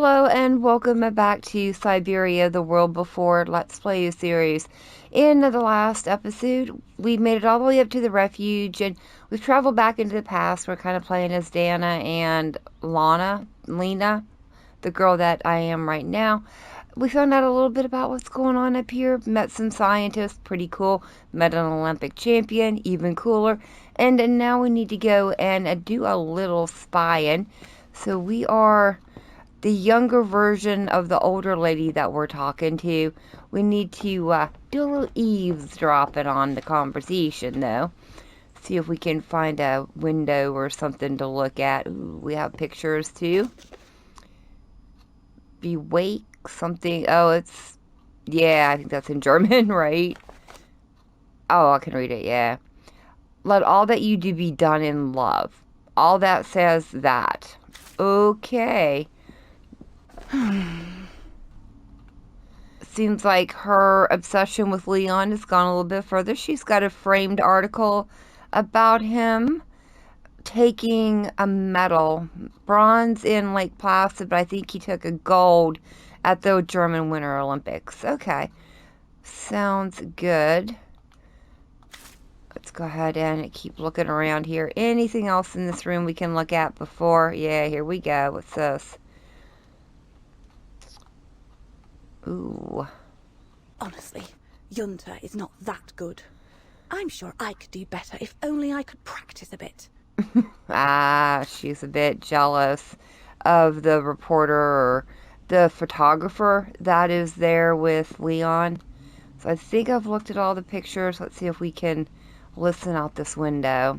Hello and welcome back to Siberia, the World Before Let's Play series. In the last episode, we made it all the way up to the refuge and we've traveled back into the past. We're kind of playing as Dana and Lena, the girl that I am right now. We found out a little bit about what's going on up here, met some scientists, pretty cool, met an Olympic champion, even cooler, and now we need to go and do a little spying. So we are the younger version of the older lady that we're talking to. We need to do a little eavesdropping on the conversation, though. See if we can find a window or something to look at. Ooh, we have pictures, too. Bewake something. Oh, it's... Yeah, I think that's in German, right? Oh, I can read it, yeah. Let all that you do be done in love. All that says that. Okay. Seems like her obsession with Leon has gone a little bit further. She's got a framed article about him taking a medal, bronze in Lake Placid, but I think he took a gold at the German Winter Olympics. Okay, sounds good. Let's go ahead and keep looking around here. Anything else in this room we can look at before? Yeah, here we go. What's this? Ooh. Honestly, Junta is not that good. I'm sure I could do better if only I could practice a bit. She's a bit jealous of the reporter or the photographer that is there with Leon. So I think I've looked at all the pictures. Let's see if we can listen out this window.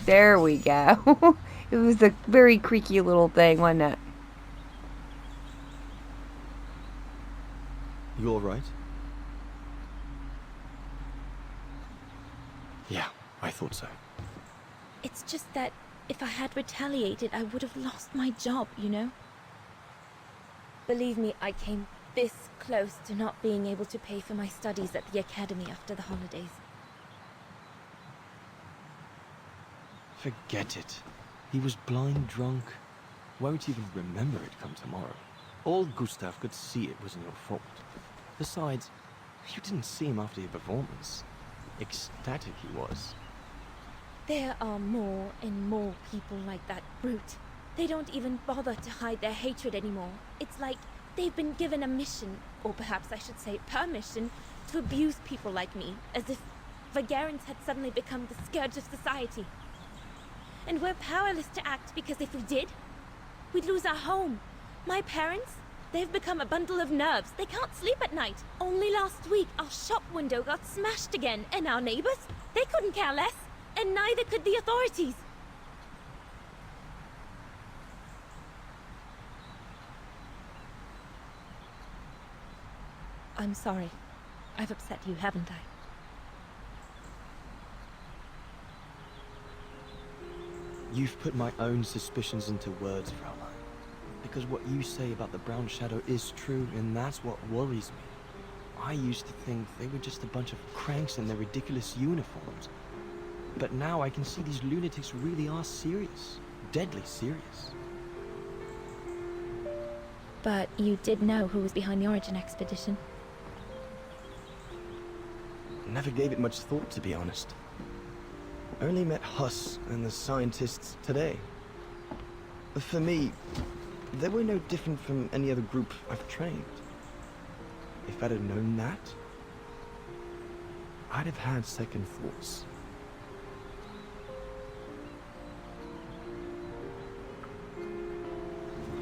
There we go. It was a very creaky little thing, wasn't it? You all right? Yeah, I thought so. It's just that if I had retaliated, I would have lost my job, you know? Believe me, I came this close to not being able to pay for my studies at the academy after the holidays. Forget it. He was blind drunk. Won't even remember it come tomorrow. All Gustav could see it wasn't your fault. Besides, you didn't see him after your performance. Ecstatic he was. There are more and more people like that brute. They don't even bother to hide their hatred anymore. It's like they've been given a mission, or perhaps I should say permission, to abuse people like me, as if Vaghens had suddenly become the scourge of society. And we're powerless to act because if we did, we'd lose our home. My parents, they've become a bundle of nerves. They can't sleep at night. Only last week, our shop window got smashed again, and our neighbors, they couldn't care less, and neither could the authorities. I'm sorry. I've upset you, haven't I? You've put my own suspicions into words, Fraulein. Because what you say about the Brown Shadow is true, and that's what worries me. I used to think they were just a bunch of cranks in their ridiculous uniforms. But now I can see these lunatics really are serious. Deadly serious. But you did know who was behind the Origin expedition. Never gave it much thought, to be honest. Only met Huss and the scientists today. For me, they were no different from any other group I've trained. If I'd have known that, I'd have had second thoughts.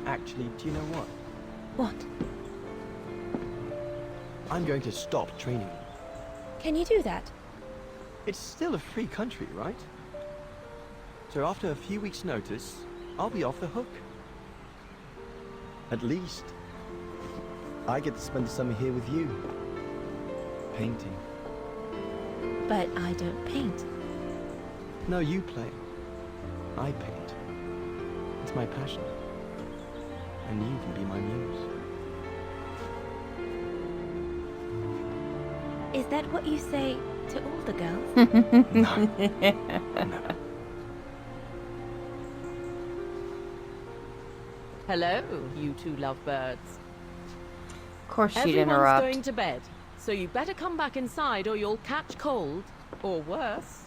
Actually, do you know what? What? I'm going to stop training. Can you do that? It's still a free country, right? So after a few weeks' notice, I'll be off the hook. At least, I get to spend the summer here with you. Painting. But I don't paint. No, you play. I paint. It's my passion. And you can be my muse. Is that what you say to all the girls? No. No. Hello, you two lovebirds. Of course she'd Everyone's interrupt. going to bed, so you better come back inside or you'll catch cold, or worse.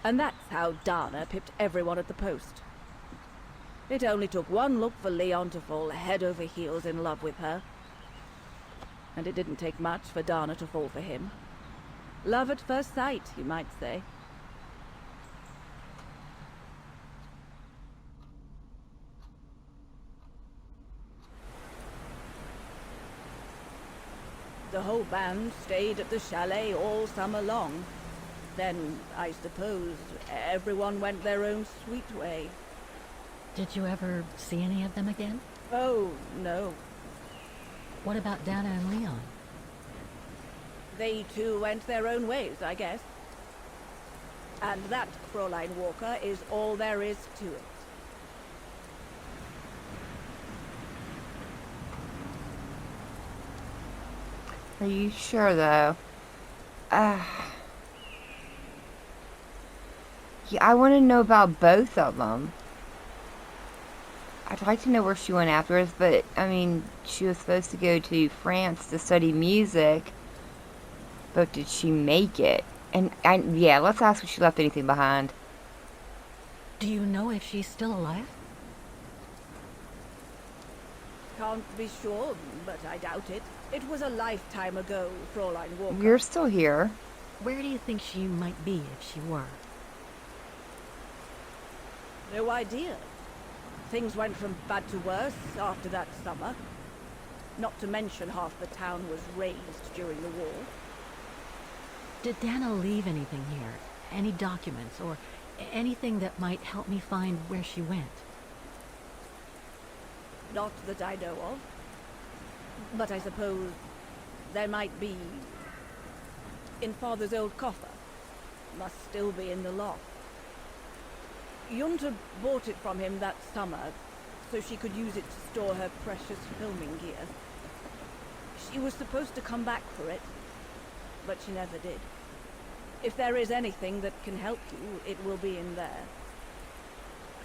And that's how Dana pipped everyone at the post. It only took one look for Leon to fall head over heels in love with her. And it didn't take much for Dana to fall for him. Love at first sight, you might say. The whole band stayed at the chalet all summer long. Then, I suppose, everyone went their own sweet way. Did you ever see any of them again? Oh, no. What about Dana and Leon? They too went their own ways, I guess. And that, Fräulein Walker, is all there is to it. Are you sure, though? Yeah, I want to know about both of them. I'd like to know where she went afterwards, but, I mean, she was supposed to go to France to study music, but did she make it? And yeah, let's ask if she left anything behind. Do you know if she's still alive? Can't be sure, but I doubt it. It was a lifetime ago, Fräulein Walker. You're still here. Where do you think she might be if she were? No idea. Things went from bad to worse after that summer. Not to mention half the town was razed during the war. Did Dana leave anything here? Any documents or anything that might help me find where she went? Not that I know of. But I suppose there might be in Father's old coffer. Must still be in the loft. Junta bought it from him that summer, so she could use it to store her precious filming gear. She was supposed to come back for it, but she never did. If there is anything that can help you, it will be in there.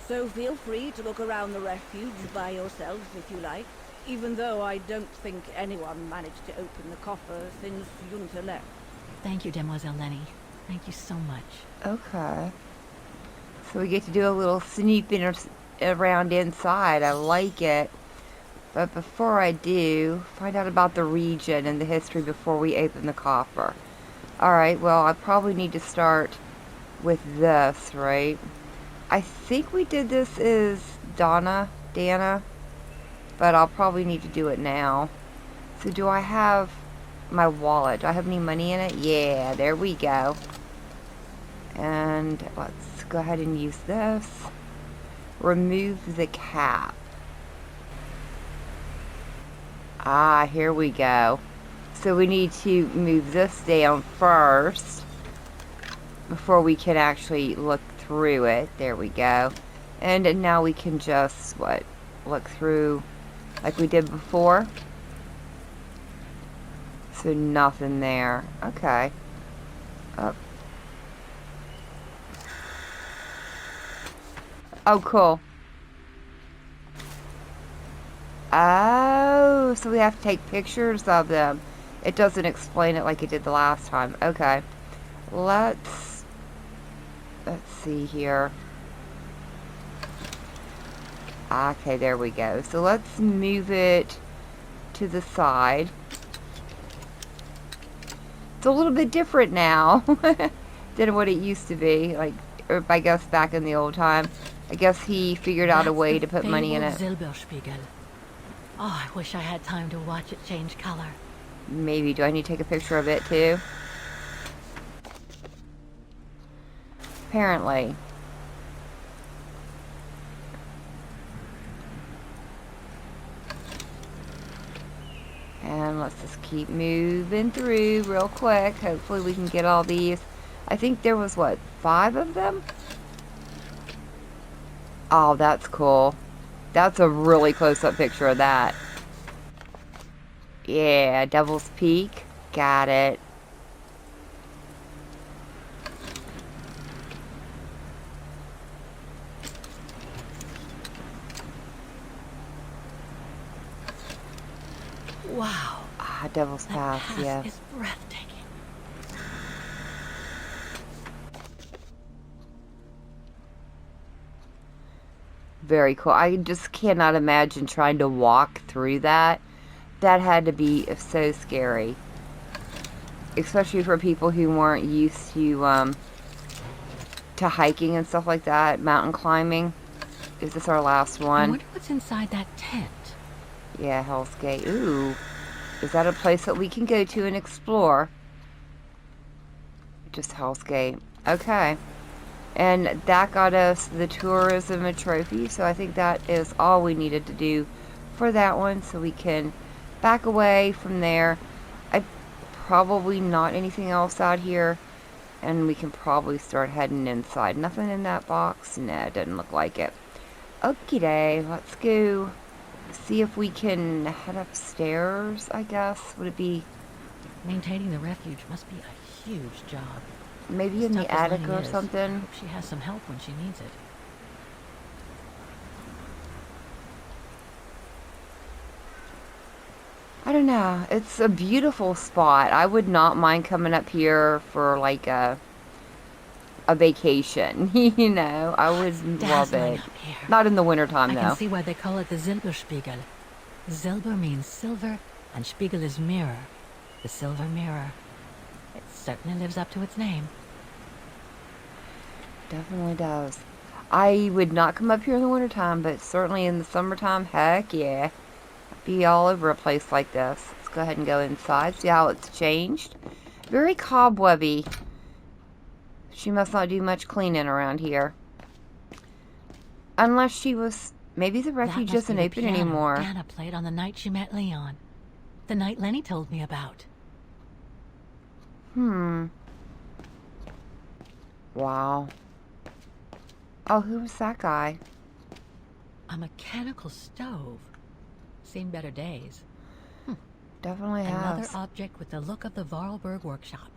So feel free to look around the refuge by yourselves if you like, even though I don't think anyone managed to open the coffer since Junta left. Thank you, Demoiselle Lenny. Thank you so much. Okay. So we get to do a little snooping around inside. I like it. But before I do, find out about the region and the history before we open the coffer. Alright, well, I probably need to start with this, right? I think we did this as Dana, but I'll probably need to do it now. So do I have my wallet? Do I have any money in it? Yeah, there we go. And let's go ahead and use this. Remove the cap. Ah, here we go. So we need to move this down first before we can actually look through it. There we go. And now we can just, look through like we did before. So nothing there. Okay. Up. Oh, cool. Oh, so we have to take pictures of them. It doesn't explain it like it did the last time. Okay. Let's see here. Okay, there we go. So let's move it to the side. It's a little bit different now than what it used to be. Like, or I guess back in the old time. I guess he figured out a way to put money in it. Silberspiegel. Oh, I wish I had time to watch it change color. Maybe. Do I need to take a picture of it too? Apparently. And let's just keep moving through real quick. Hopefully we can get all these. I think there was, 5 of them? Oh, that's cool. That's a really close-up picture of that. Yeah, Devil's Peak. Got it. Wow. Ah, Devil's That Pass, pass yeah. is breathtaking. Very cool. I just cannot imagine trying to walk through that. That had to be so scary. Especially for people who weren't used to hiking and stuff like that, mountain climbing. Is this our last I one? wonder what's inside that tent. Yeah, Hell's Gate. Ooh. Is that a place that we can go to and explore? Just Hell's Gate. Okay. And that got us the tourism and trophy, so I think that is all we needed to do for that one, so we can back away from there. Probably not anything else out here, and we can probably start heading inside. Nothing in that box? Nah, it doesn't look like it. Okie day, let's go see if we can head upstairs, I guess. Would it be Maintaining the refuge must be a huge job. maybe in Tough the as attic Lenny or is, I something? hope she has some help when she needs it. I don't know. It's a beautiful spot. I would not mind coming up here for like a vacation. You know, I would love Dazzling it. up here. Not in the wintertime I though. can see why they call it the Silberspiegel. Silber means silver, and Spiegel is mirror. The silver mirror. It certainly lives up to its name. Definitely does. I would not come up here in the wintertime, but certainly in the summertime, heck yeah. Be all over a place like this. Let's go ahead and go inside, see how it's changed. Very cobwebby. She must not do much cleaning around here. Unless she was... Maybe the refuge That must isn't be the open piano anymore. Dana played on the night she met Leon. The night Lenny told me about. Wow. Oh, who was that guy? A mechanical stove. Seen better days. Definitely Another has. object with the look of the Vorarlberg workshop.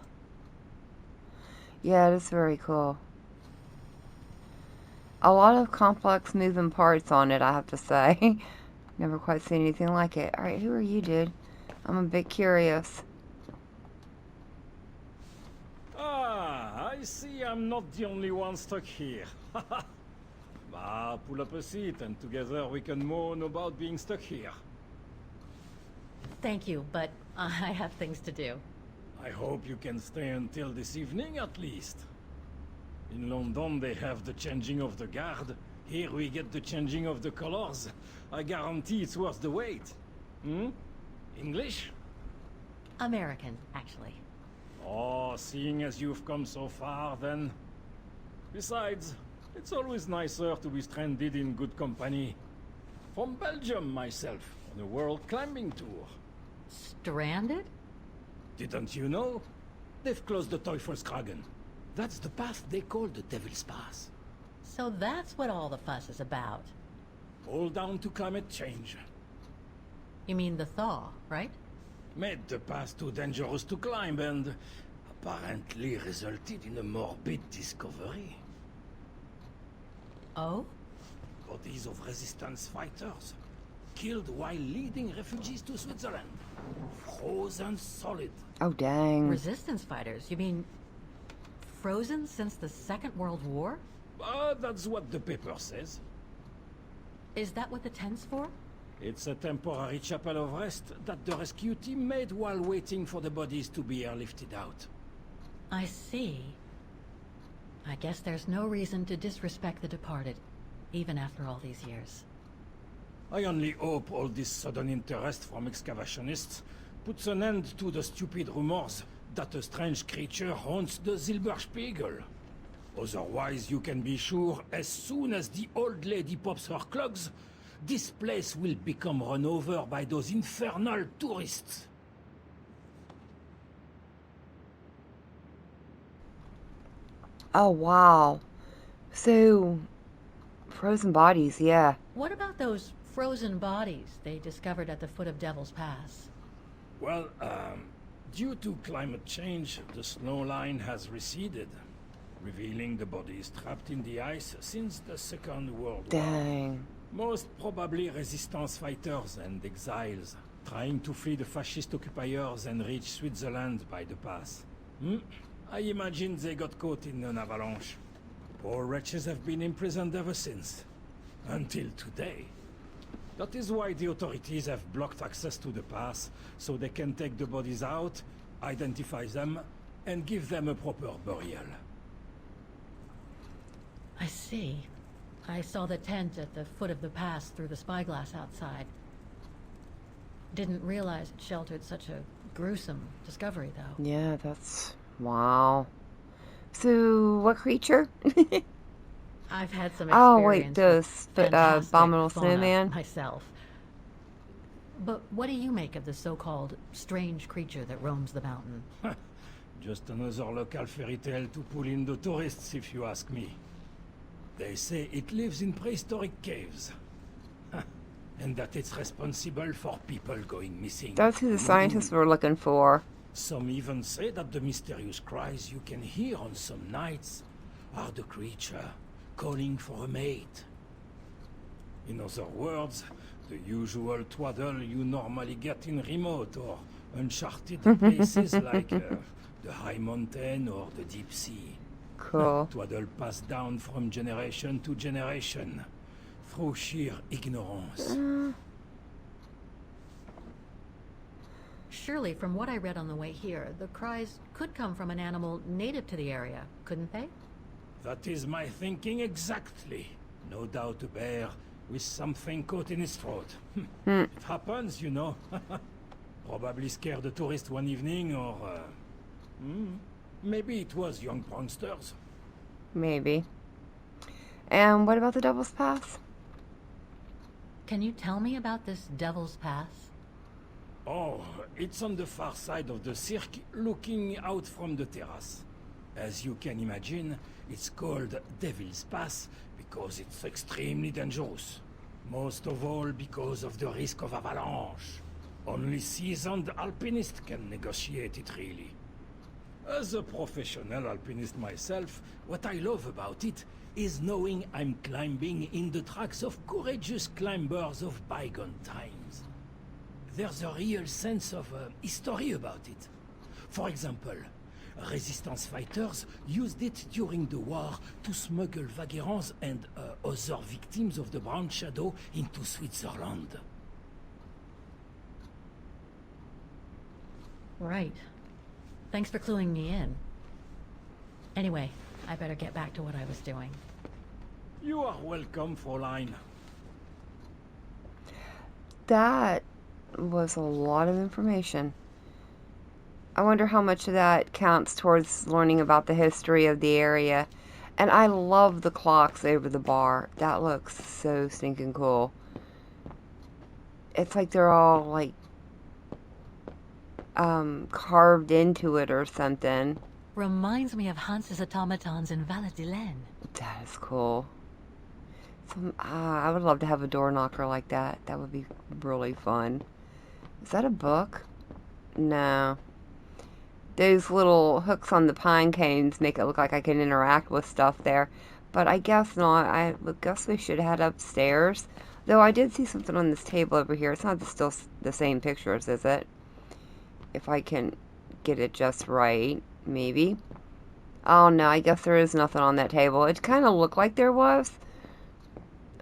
Yeah, it is very cool. A lot of complex moving parts on it, I have to say. Never quite seen anything like it. Alright, who are you, dude? I'm a bit curious. Ah, I see I'm not the only one stuck here. Pull up a seat and together we can moan about being stuck here. Thank you, but I have things to do. I hope you can stay until this evening at least. In London they have the changing of the guard. Here we get the changing of the colors. I guarantee it's worth the wait. English? American, actually. Oh, seeing as you've come so far, then. Besides, it's always nicer to be stranded in good company. From Belgium, myself, on a world climbing tour. Stranded? Didn't you know? They've closed the Teufelskragen. That's the path they call the Devil's Pass. So that's what all the fuss is about. All down to climate change. You mean the thaw, right? Made the path too dangerous to climb and apparently resulted in a morbid discovery. Oh? Bodies of resistance fighters, killed while leading refugees to Switzerland. Frozen solid. Oh, dang. Resistance fighters? You mean frozen since the Second World War? That's what the paper says. Is that what the tent's for? It's a temporary chapel of rest that the rescue team made while waiting for the bodies to be airlifted out. I see. I guess there's no reason to disrespect the departed, even after all these years. I only hope all this sudden interest from excavationists puts an end to the stupid rumors that a strange creature haunts the Silberspiegel. Otherwise, you can be sure, as soon as the old lady pops her clogs, this place will become run over by those infernal tourists. Oh, wow. So, frozen bodies, yeah. What about those frozen bodies they discovered at the foot of Devil's Pass? Well, due to climate change, the snow line has receded, revealing the bodies trapped in the ice since the Second World War. Dang. Most probably resistance fighters and exiles, trying to flee the fascist occupiers and reach Switzerland by the pass. I imagine they got caught in an avalanche. Poor wretches have been imprisoned ever since. Until today. That is why the authorities have blocked access to the pass, so they can take the bodies out, identify them, and give them a proper burial. I see. I saw the tent at the foot of the pass through the spyglass outside. Didn't realize it sheltered such a gruesome discovery, though. Yeah, that's... wow. So, what creature? I've had some experience Oh, wait, the with fantastic abominable fauna snowman? myself. But what do you make of the so-called strange creature that roams the mountain? Just another local fairy tale to pull in the tourists, if you ask me. They say it lives in prehistoric caves. And that it's responsible for people going missing. That's who the scientists were looking for. Some even say that the mysterious cries you can hear on some nights are the creature calling for a mate. In other words, the usual twaddle you normally get in remote or uncharted places like the high mountain or the deep sea. Cool. Twaddle passed down from generation to generation through sheer ignorance. Surely, from what I read on the way here, the cries could come from an animal native to the area, couldn't they? That is my thinking exactly. No doubt a bear with something caught in his throat. It happens, you know. Probably scared a tourist one evening, or... maybe it was young pranksters. Maybe. And what about the Devil's Pass? Can you tell me about this Devil's Pass? Oh, it's on the far side of the cirque, looking out from the terrace. As you can imagine, it's called Devil's Pass because it's extremely dangerous. Most of all because of the risk of avalanche. Only seasoned alpinists can negotiate it, really. As a professional alpinist myself, what I love about it is knowing I'm climbing in the tracks of courageous climbers of bygone times. There's a real sense of history about it. For example, resistance fighters used it during the war to smuggle Vaghens and other victims of the Brown Shadow into Switzerland. Right. Thanks for cluing me in. Anyway, I better get back to what I was doing. You are welcome, Fräulein. That was a lot of information. I wonder how much of that counts towards learning about the history of the area. And I love the clocks over the bar. That looks so stinking cool. It's like they're all like carved into it or something. Reminds me of Hans's automatons in Valladolid. That is cool. I would love to have a door knocker like that. That would be really fun. Is that a book? No. Those little hooks on the pine cones make it look like I can interact with stuff there. But I guess not. I guess we should head upstairs. Though I did see something on this table over here. It's not still the same pictures, is it? If I can get it just right. Maybe. Oh no, I guess there is nothing on that table. It kind of looked like there was.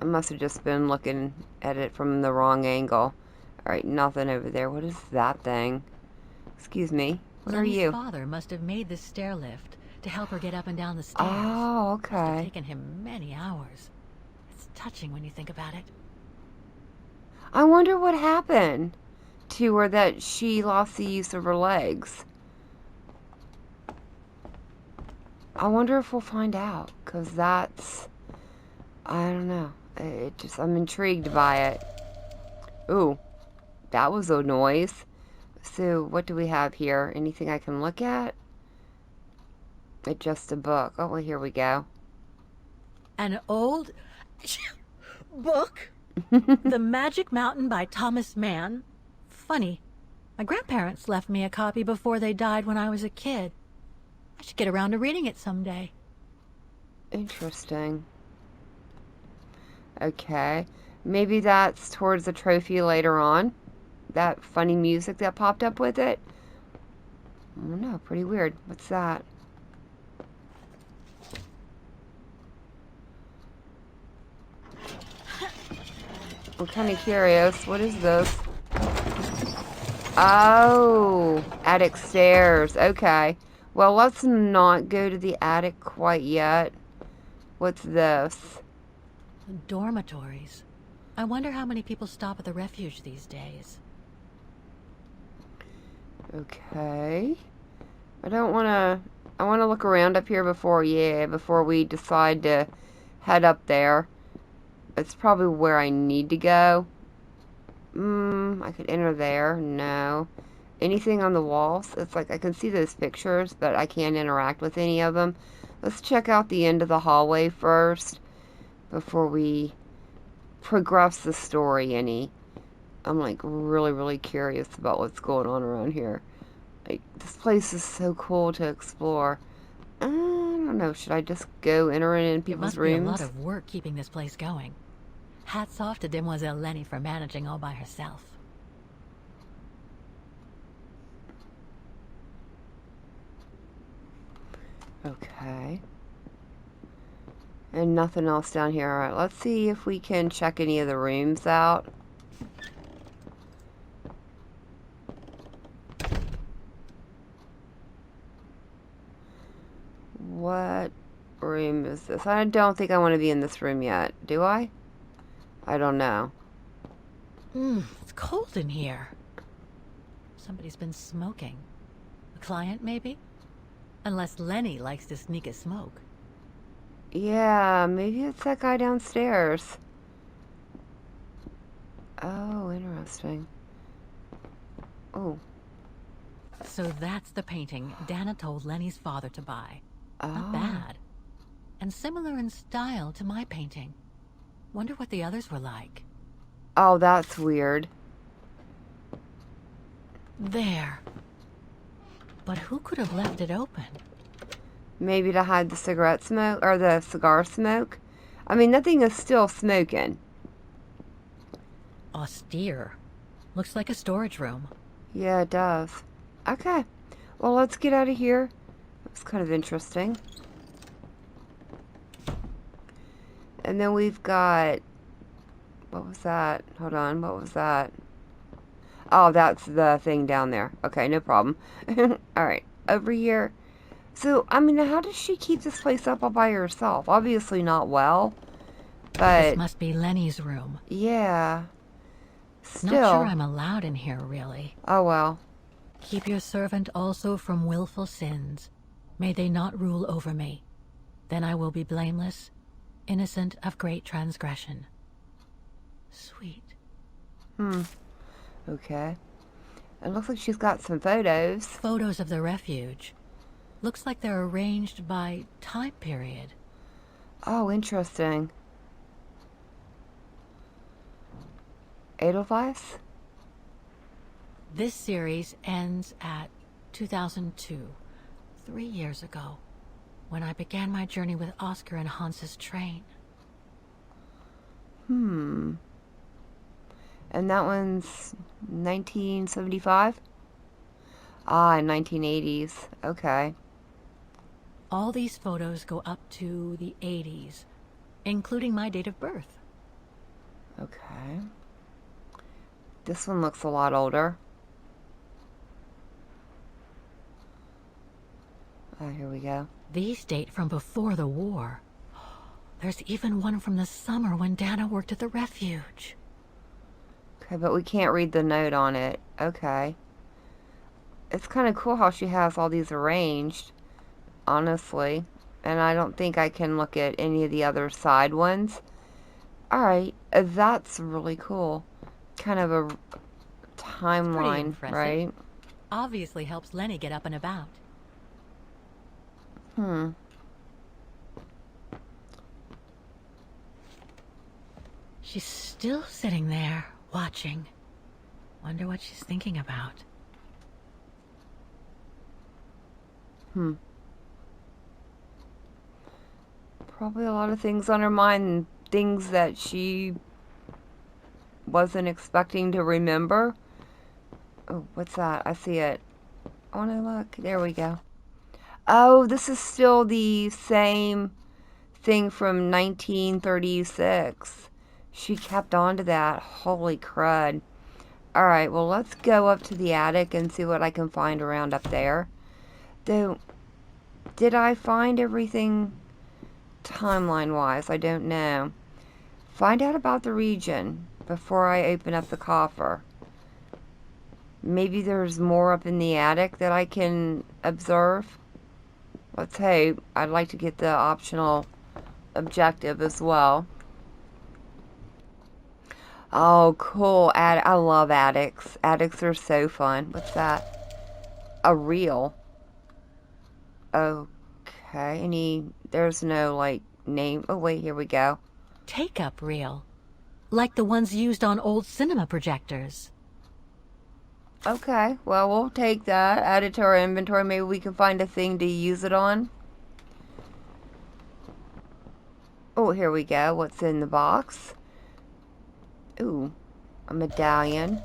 I must have just been looking at it from the wrong angle. Alright, nothing over there. What is that thing? Excuse me. What are Lenny's you? father must have made this stair lift to help her get up and down the stairs. Oh, Must have okay. taken him many hours. It's touching when you think about it. I wonder what happened to her that she lost the use of her legs. I wonder if we'll find out, because that's... I don't know. I'm intrigued by it. Ooh, that was a noise. So, what do we have here? Anything I can look at? It's just a book. Oh, well, here we go. An old book? The Magic Mountain by Thomas Mann? Funny. My grandparents left me a copy before they died when I was a kid. I should get around to reading it someday. Interesting. Okay. Maybe that's towards the trophy later on. that funny music that popped up with it. I don't know, pretty weird. What's that? I'm kind of curious. What is this? Oh, attic stairs. Okay. Well, let's not go to the attic quite yet. What's this? Dormitories. I wonder how many people stop at the refuge these days. Okay. I want to look around up here before we decide to head up there. It's probably where I need to go. I could enter there. No. Anything on the walls? It's like I can see those pictures, but I can't interact with any of them. Let's check out the end of the hallway first before we progress the story any. I'm like really, really curious about what's going on around here. Like, this place is so cool to explore. I don't know. Should I just go enter in people's rooms? It must be a lot of work keeping this place going. Hats off to Demoiselle Lenny for managing all by herself. Okay. And nothing else down here. Alright, let's see if we can check any of the rooms out. What room is this? I don't think I want to be in this room yet. Do I? I don't know. It's cold in here. Somebody's been smoking. A client, maybe? Unless Lenny likes to sneak a smoke. Yeah, maybe it's that guy downstairs. Oh, interesting. Oh. So that's the painting Dana told Lenny's father to buy. Oh. Not bad. And similar in style to my painting. Wonder what the others were like. Oh, that's weird. There. But who could have left it open? Maybe to hide the cigarette smoke, or the cigar smoke. I mean, nothing is still smoking. Austere. Looks like a storage room. Yeah, it does. Okay. Well, let's get out of here. It's kind of interesting. And then we've got... What was that? Hold on, what was that? Oh, that's the thing down there. Okay, no problem. Alright, over here. So, I mean, how does she keep this place up all by herself? Obviously not well, but... This must be Lenny's room. Yeah. Still... Not sure I'm allowed in here, really. Oh, well. Keep your servant also from willful sins. May they not rule over me. Then I will be blameless, innocent of great transgression. Sweet. Okay. It looks like she's got some photos. Photos of the refuge. Looks like they're arranged by time period. Oh, interesting. Edelweiss? This series ends at 2002, 3 years ago, when I began my journey with Oscar and Hans's train. And that one's 1975? Ah, 1980s. Okay. All these photos go up to the 80s, including my date of birth. Okay. This one looks a lot older. Oh, here we go. These date from before the war. There's even one from the summer when Dana worked at the refuge. Okay, but we can't read the note on it. Okay. It's kind of cool how she has all these arranged, honestly. And I don't think I can look at any of the other side ones. Alright, that's really cool. Kind of a timeline, right? Obviously helps Lenny get up and about. She's still sitting there, watching. Wonder what she's thinking about. Probably a lot of things on her mind, things that she wasn't expecting to remember. Oh, what's that? I see it. I want to look. There we go. Oh, this is still the same thing from 1936. She kept on to that. Holy crud. Alright, well, let's go up to the attic and see what I can find around up there. Though, did I find everything timeline-wise? I don't know. Find out about the region before I open up the coffer. Maybe there's more up in the attic that I can observe. Let's hope. I'd like to get the optional objective as well. Oh, cool. I love attics. Attics are so fun. What's that? A reel. Okay. There's no, like, name. Oh, wait, here we go. Take-up reel. Like the ones used on old cinema projectors. Okay. Well, we'll take that. Add it to our inventory. Maybe we can find a thing to use it on. Oh, here we go. What's in the box? Ooh, a medallion.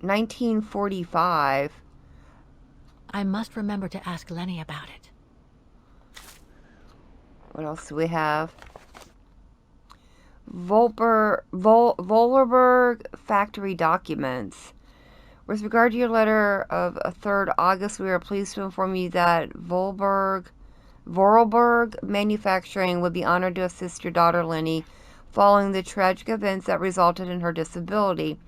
1945. I must remember to ask Lenny about it. What else do we have? Vollerberg factory documents. With regard to your letter of 3rd August, we are pleased to inform you that Vorarlberg Manufacturing would be honored to assist your daughter Lenny following the tragic events that resulted in her disability.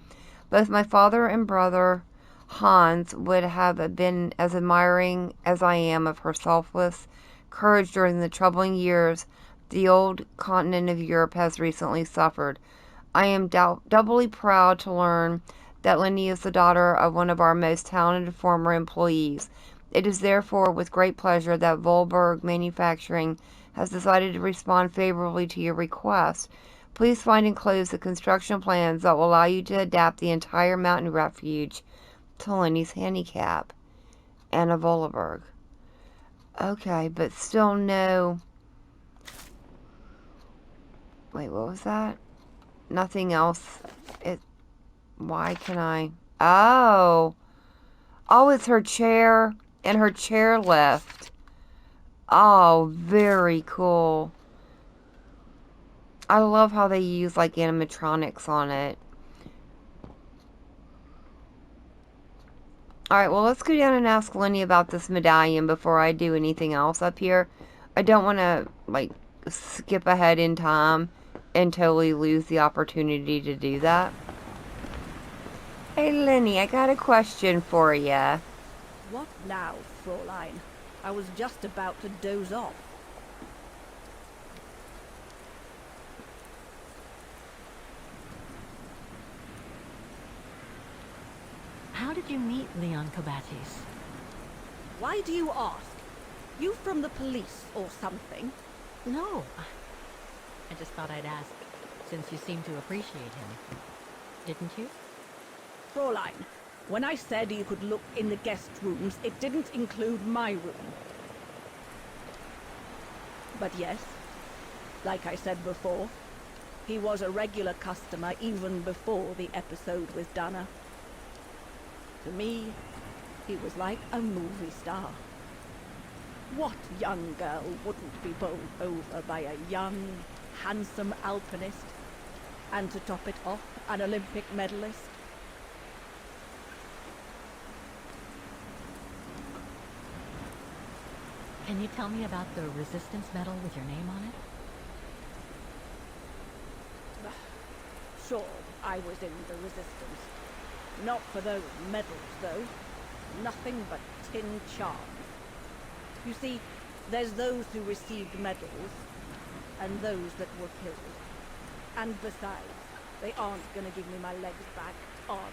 Both my father and brother Hans would have been as admiring as I am of her selfless courage during the troubling years the old continent of Europe has recently suffered. I am doubly proud to learn that Lenny is the daughter of one of our most talented former employees. It is therefore with great pleasure that Volberg Manufacturing has decided to respond favorably to your request. Please find enclosed the construction plans that will allow you to adapt the entire mountain refuge to Lenny's handicap. Anna Volberg. Okay, but still no... Wait, what was that? Nothing else. Why can I... Oh! Oh, it's her chair and her chairlift. Oh, very cool. I love how they use, like, animatronics on it. Alright, well, let's go down and ask Lenny about this medallion before I do anything else up here. I don't want to, like, skip ahead in time and totally lose the opportunity to do that. Hey, Lenny, I got a question for you. What now, Fräulein? I was just about to doze off. How did you meet Leon Kobates? Why do you ask? You from the police or something? No. I just thought I'd ask, since you seem to appreciate him. Didn't you? Fräulein, when I said you could look in the guest rooms, it didn't include my room. But yes, like I said before, he was a regular customer even before the episode with Dana. To me, he was like a movie star. What young girl wouldn't be bowled over by a young, handsome alpinist? And to top it off, an Olympic medalist? Can you tell me about the Resistance Medal with your name on it? Sure, I was in the Resistance. Not for those medals, though. Nothing but tin charms. You see, there's those who received medals, and those that were killed. And besides, they aren't gonna give me my legs back, are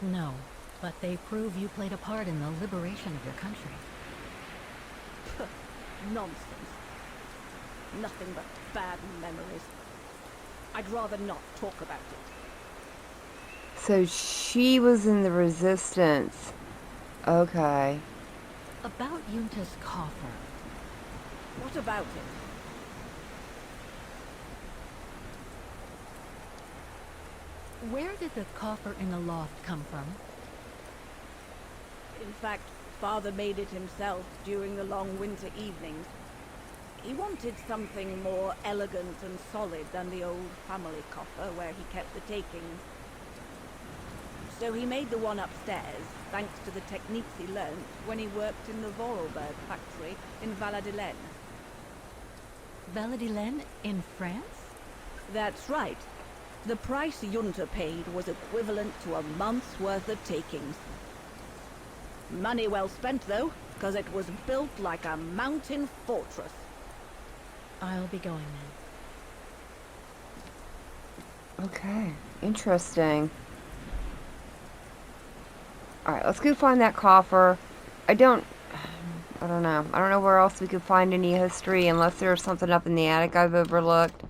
they? No, but they prove you played a part in the liberation of your country. Nonsense. Nothing but bad memories. I'd rather not talk about it. So she was in the Resistance. Okay. About Yunta's coffer. What about it? Where did the coffer in the loft come from? In fact, Father made it himself during the long winter evenings. He wanted something more elegant and solid than the old family coffer where he kept the takings. So he made the one upstairs, thanks to the techniques he learned when he worked in the Vorarlberg factory in Valladolid. Valladolid in France? That's right. The price Junta paid was equivalent to a month's worth of takings. Money well spent, though, because it was built like a mountain fortress. I'll be going then. Okay, interesting. Alright, let's go find that coffer. I don't know. I don't know where else we could find any history unless there's something up in the attic I've overlooked.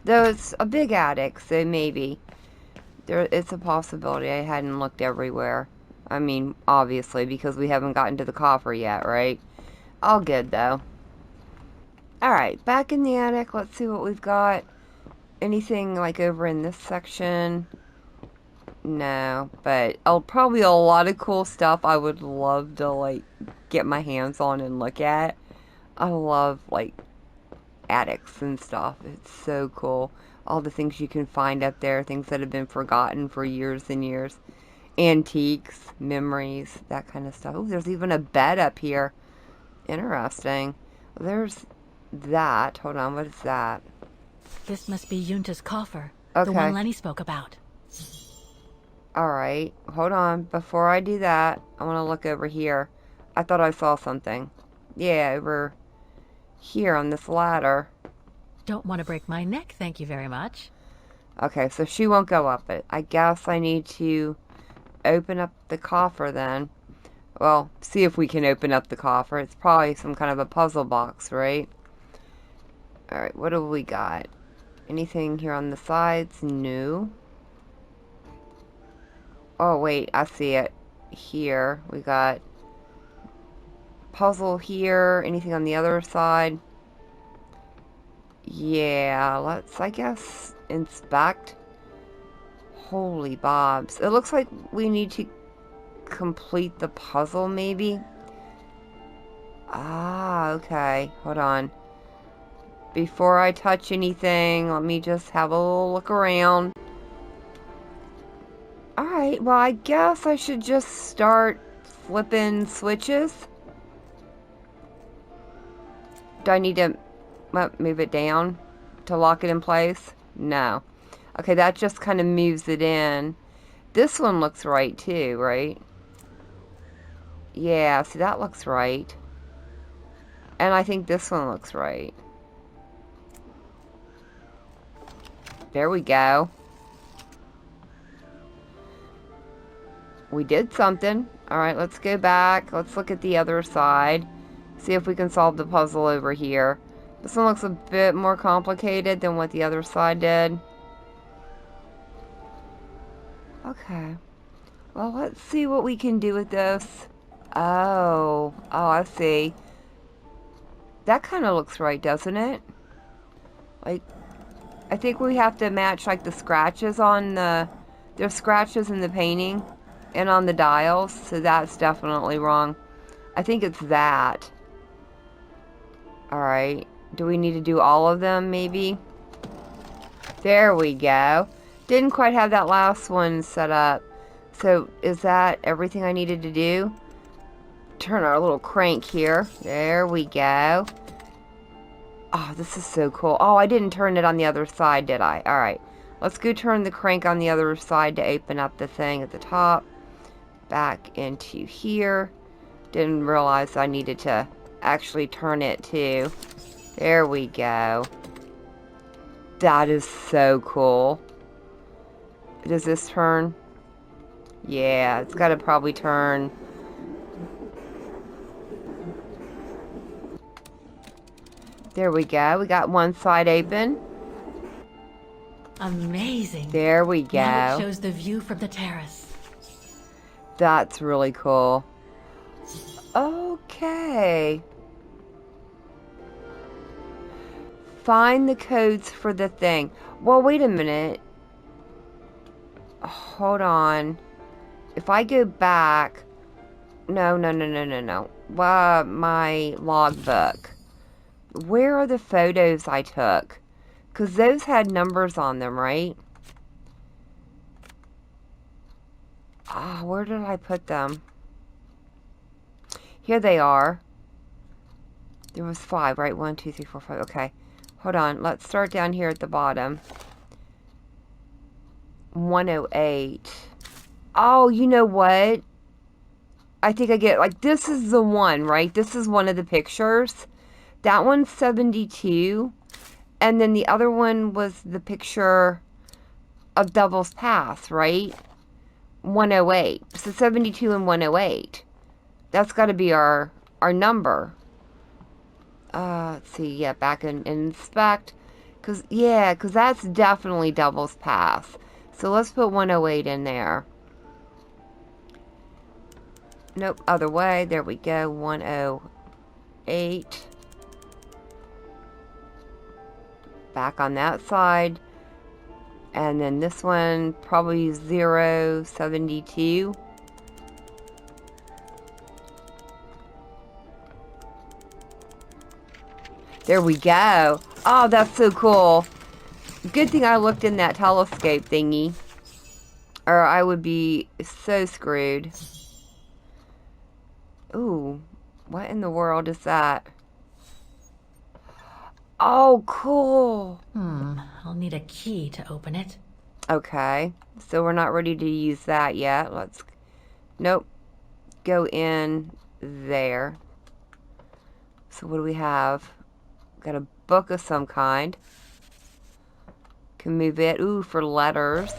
Though it's a big attic, so maybe. It's a possibility. I hadn't looked everywhere. I mean, obviously, because we haven't gotten to the coffer yet, right? All good, though. Alright, back in the attic. Let's see what we've got. Anything, like, over in this section? No, but probably a lot of cool stuff I would love to, like, get my hands on and look at. I love, like, attics and stuff. It's so cool. All the things you can find up there, things that have been forgotten for years and years. Antiques, memories, that kind of stuff. Oh, there's even a bed up here. Interesting. There's that. Hold on, what is that? This must be Junta's coffer. Okay. The one Lenny spoke about. Alright, hold on. Before I do that, I want to look over here. I thought I saw something. Yeah, over here on this ladder. Don't want to break my neck, thank you very much. Okay, so she won't go up it. I guess I need to open up the coffer then. Well, see if we can open up the coffer. It's probably some kind of a puzzle box, right? Alright, what do we got? Anything here on the sides? No. Oh, wait, I see it. Here, we got puzzle here. Anything on the other side? Yeah, let's, I guess, inspect. Holy bobs. It looks like we need to complete the puzzle, maybe? Ah, okay. Hold on. Before I touch anything, let me just have a little look around. Alright, well, I guess I should just start flipping switches. Do I need to move it down to lock it in place? No. Okay, that just kind of moves it in. This one looks right too, right? Yeah, see, that looks right. And I think this one looks right. There we go. We did something. Alright, let's go back. Let's look at the other side. See if we can solve the puzzle over here. This one looks a bit more complicated than what the other side did. Okay. Well, let's see what we can do with this. Oh, I see. That kind of looks right, doesn't it? Like, I think we have to match, like, the scratches on the... There's scratches in the painting and on the dials, so that's definitely wrong. I think it's that. Alright. Do we need to do all of them, maybe? There we go. Didn't quite have that last one set up. So, is that everything I needed to do? Turn our little crank here. There we go. Oh, this is so cool. Oh, I didn't turn it on the other side, did I? Alright. Let's go turn the crank on the other side to open up the thing at the top. Back into here. Didn't realize I needed to actually turn it too. There we go. That is so cool. Does this turn? Yeah, it's got to probably turn. There we go. We got one side open. Amazing. There we go. Now it shows the view from the terrace. That's really cool. Okay. Find the codes for the thing. Well, wait a minute. hold on. If I go back... No. My logbook. Where are the photos I took? Because those had numbers on them, right? Ah, where did I put them? Here they are. There was 5, right? 1, 2, 3, 4, 5. Okay. Hold on. Let's start down here at the bottom. 108. Oh, you know what? I think I get, like, this is the one, right? This is one of the pictures. That one's 72. And then the other one was the picture of Devil's Pass, right? 108. So 72 and 108. That's got to be our number. Let's see. Yeah, back and inspect. Because that's definitely Devil's Pass. So let's put 108 in there. Nope, other way. There we go. 108. Back on that side. And then this one, probably 072. There we go. Oh, that's so cool. Good thing I looked in that telescope thingy. Or I would be so screwed. Ooh, what in the world is that? Oh, cool. I'll need a key to open it. Okay, so we're not ready to use that yet. Nope. Go in there. So what do we have? Got a book of some kind. Can move it. Ooh, for letters.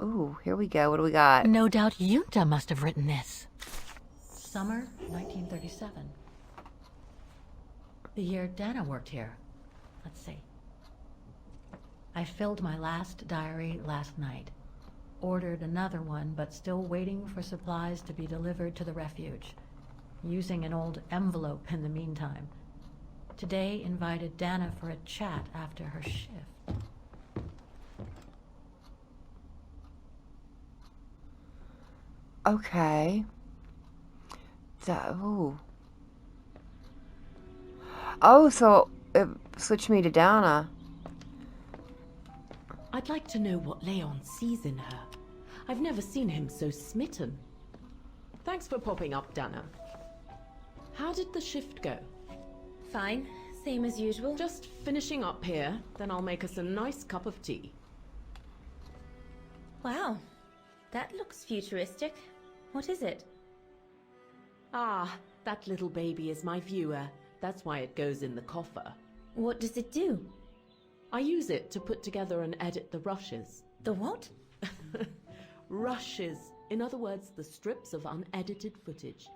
Ooh, here we go. What do we got? No doubt Junta must have written this. Summer 1937. The year Dana worked here. Let's see. I filled my last diary last night. Ordered another one, but still waiting for supplies to be delivered to the refuge. Using an old envelope in the meantime. Today invited Dana for a chat after her shift. Okay. Oh, so it switched me to Dana. I'd like to know what Leon sees in her. I've never seen him so smitten. Thanks for popping up, Dana. How did the shift go? Fine. Same as usual. Just finishing up here, then I'll make us a nice cup of tea. Wow. That looks futuristic. What is it? Ah, that little baby is my viewer. That's why it goes in the coffer. What does it do? I use it to put together and edit the rushes. The what? Rushes. In other words, the strips of unedited footage.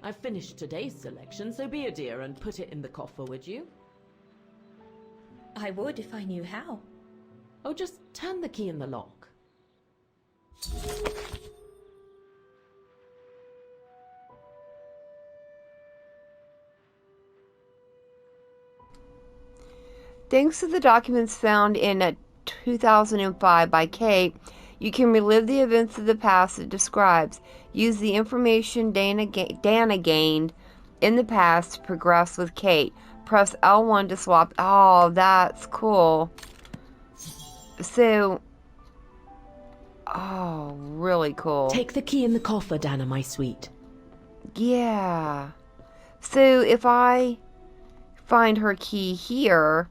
I've finished today's selection, so be a dear and put it in the coffer, would you? I would if I knew how. Oh, just turn the key in the lock. Thanks to the documents found in 2005 by Kate, you can relive the events of the past it describes. Use the information Dana gained in the past to progress with Kate. Press L1 to swap. Oh, that's cool. So, oh, really cool. Take the key in the coffer, Dana, my sweet. Yeah. So if I find her key here,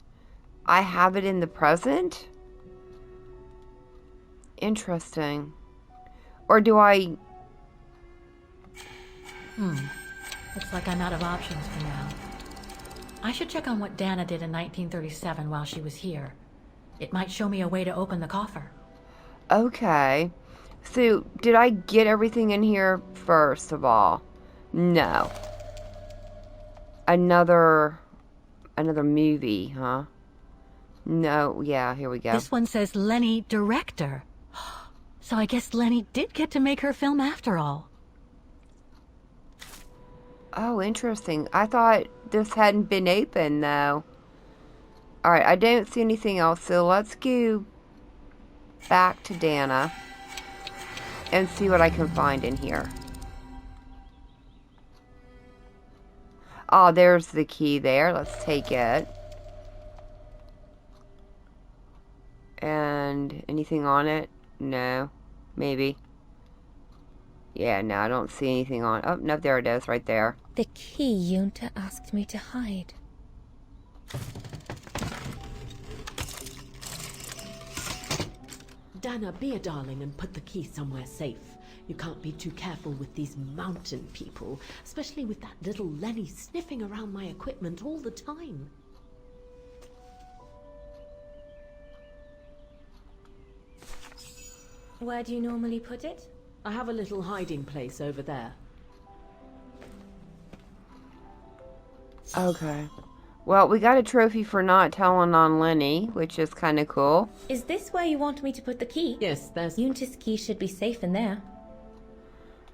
I have it in the present? Interesting. Or do I... Looks like I'm out of options for now. I should check on what Dana did in 1937 while she was here. It might show me a way to open the coffer. Okay. So, did I get everything in here first of all? No. Another movie, huh? No, yeah, here we go. This one says Lenny, director. So I guess Lenny did get to make her film after all. Oh, interesting. I thought this hadn't been open, though. Alright, I don't see anything else, so let's go back to Dana and see what I can find in here. Oh, there's the key there. Let's take it. And anything on it? No. Maybe. Yeah, no, I don't see anything on. Oh, no, there it is, right there. The key Yunta asked me to hide. Dana, be a darling and put the key somewhere safe. You can't be too careful with these mountain people, especially with that little Lenny sniffing around my equipment all the time. Where do you normally put it? I have a little hiding place over there. Okay. Well, we got a trophy for not telling on Lenny, which is kind of cool. Is this where you want me to put the key? Yes, there's... Yunta's key should be safe in there.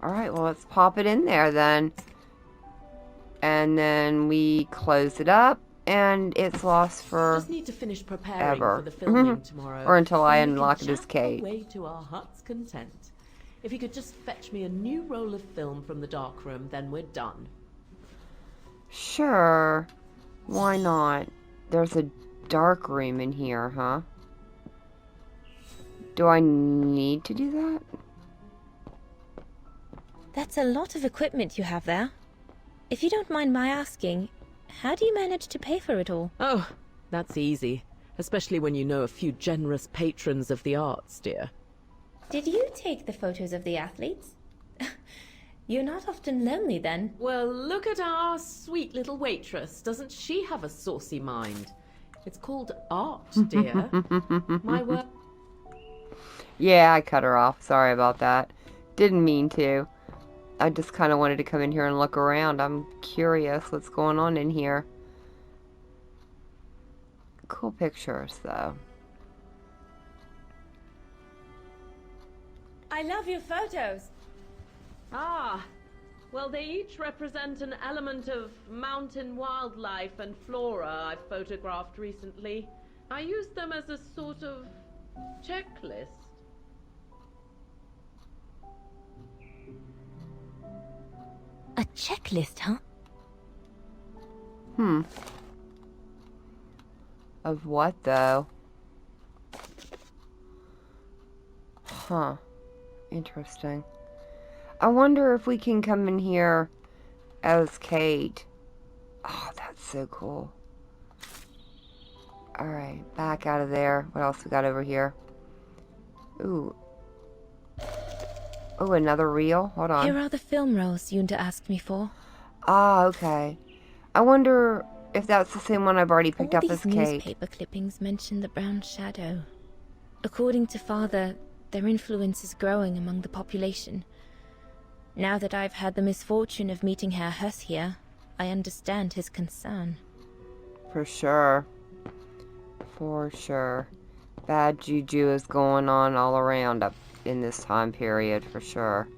Alright, well, let's pop it in there then. And then we close it up, and it's lost for Just need to finish preparing ever. for the filming tomorrow. Or until I And we can unlock this chat cave. away to our heart's content. If you could just fetch me a new roll of film from the darkroom, then we're done. Sure. Why not? There's a dark room in here, huh? Do I need to do that? That's a lot of equipment you have there. If you don't mind my asking, how do you manage to pay for it all? Oh, that's easy. Especially when you know a few generous patrons of the arts, dear. Did you take the photos of the athletes? You're not often lonely then. Well, look at our sweet little waitress. Doesn't she have a saucy mind? It's called art, dear. My work. Yeah, I cut her off. Sorry about that. Didn't mean to. I just kind of wanted to come in here and look around. I'm curious what's going on in here. Cool pictures, though. I love your photos. Ah, well, they each represent an element of mountain wildlife and flora I've photographed recently. I used them as a sort of checklist. A checklist, huh? Of what, though? Huh. Interesting. I wonder if we can come in here as Kate. Oh, that's so cool. Alright, back out of there. What else we got over here? Ooh. Oh, another reel? Hold on. Here are the film rolls Yunta asked me for. Ah, okay. I wonder if that's the same one I've already picked All up as these Kate. newspaper clippings mention the brown shadow. According to Father, their influence is growing among the population. Now that I've had the misfortune of meeting Herr Huss here, I understand his concern. For sure. For sure. Bad juju is going on all around up in this time period, for sure.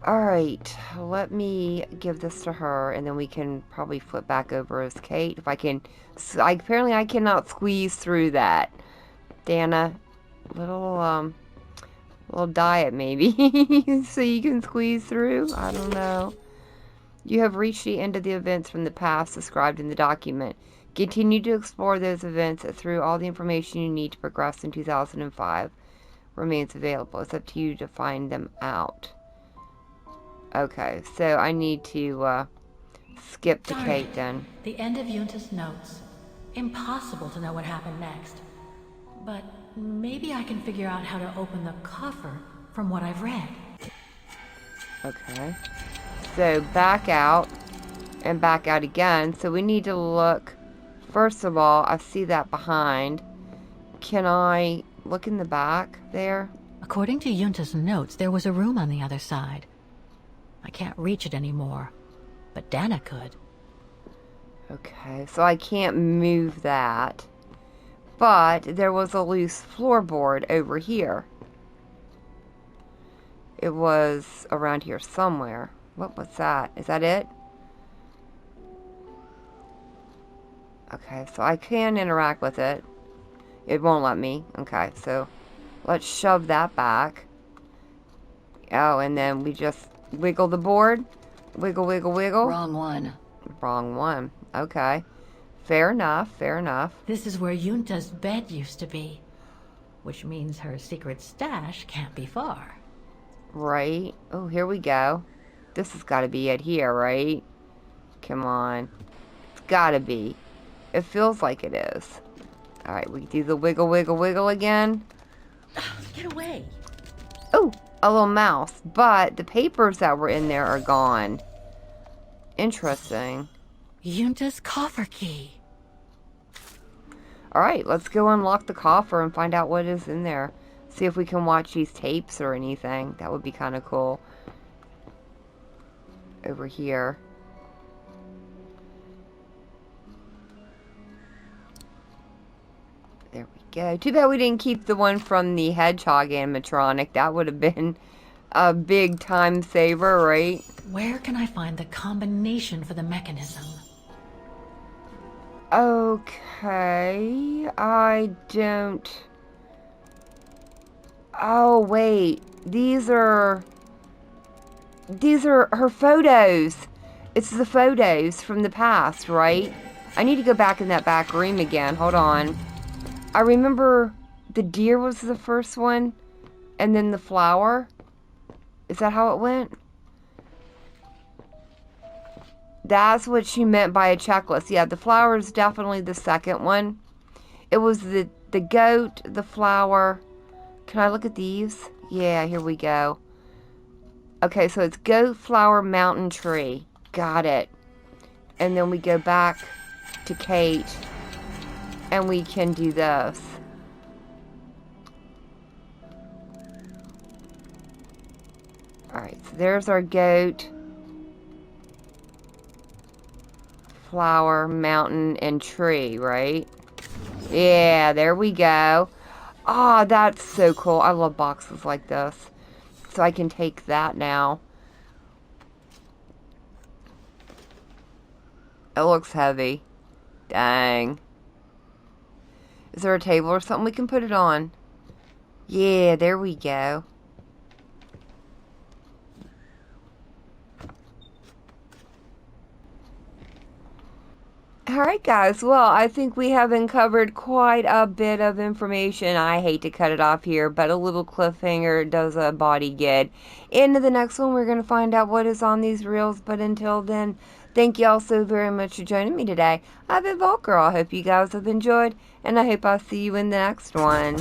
Alright, let me give this to her, and then we can probably flip back over as Kate. If I can... apparently I cannot squeeze through that. Dana, little diet maybe, so you can squeeze through? I don't know. You have reached the end of the events from the past described in the document. Continue to explore those events through all the information you need to progress in 2005 remains available. It's up to you to find them out. Okay, so I need to skip to Darn Kate it. then. The end of Yunta's notes. Impossible to know what happened next. But maybe I can figure out how to open the coffer from what I've read. Okay. So back out and back out again. So we need to look. First of all, I see that behind. Can I look in the back there? According to Yunta's notes, there was a room on the other side. I can't reach it anymore, but Dana could. Okay, so I can't move that. But there was a loose floorboard over here. It was around here somewhere. What was that? Is that it? Okay, so I can interact with it. It won't let me. Okay, so let's shove that back. Oh, and then we just wiggle the board. Wiggle, wiggle, wiggle. Wrong one. Wrong one. Okay. Fair enough, fair enough. This is where Yunta's bed used to be, which means her secret stash can't be far. Right. Oh, here we go. This has got to be it here, right? Come on. It's got to be. It feels like it is. All right, we do the wiggle, wiggle, wiggle again. Get away. Oh, a little mouse. But the papers that were in there are gone. Interesting. Yunta's coffer key. All right, let's go unlock the coffer and find out what is in there. See if we can watch these tapes or anything. That would be kind of cool. Over here. There we go. Too bad we didn't keep the one from the hedgehog animatronic. That would have been a big time saver, right? Where can I find the combination for the mechanism? Okay. I don't... Oh, wait. These are her photos. It's the photos from the past, right? I need to go back in that back room again. Hold on. I remember the deer was the first one, and then the flower. Is that how it went? That's what she meant by a checklist. Yeah, the flower is definitely the second one. It was the goat, the flower. Can I look at these? Yeah, here we go. Okay, so it's goat, flower, mountain, tree. Got it. And then we go back to Kate. And we can do this. Alright, so there's our goat. Flower, mountain, and tree, right? Yeah, there we go. Ah, that's so cool. I love boxes like this. So I can take that now. It looks heavy. Dang. Is there a table or something we can put it on? Yeah, there we go. Alright guys, well, I think we have uncovered quite a bit of information. I hate to cut it off here, but a little cliffhanger does a body good. Into the next one, we're going to find out what is on these reels, but until then, thank you all so very much for joining me today. I've been Volker. I hope you guys have enjoyed, and I hope I'll see you in the next one.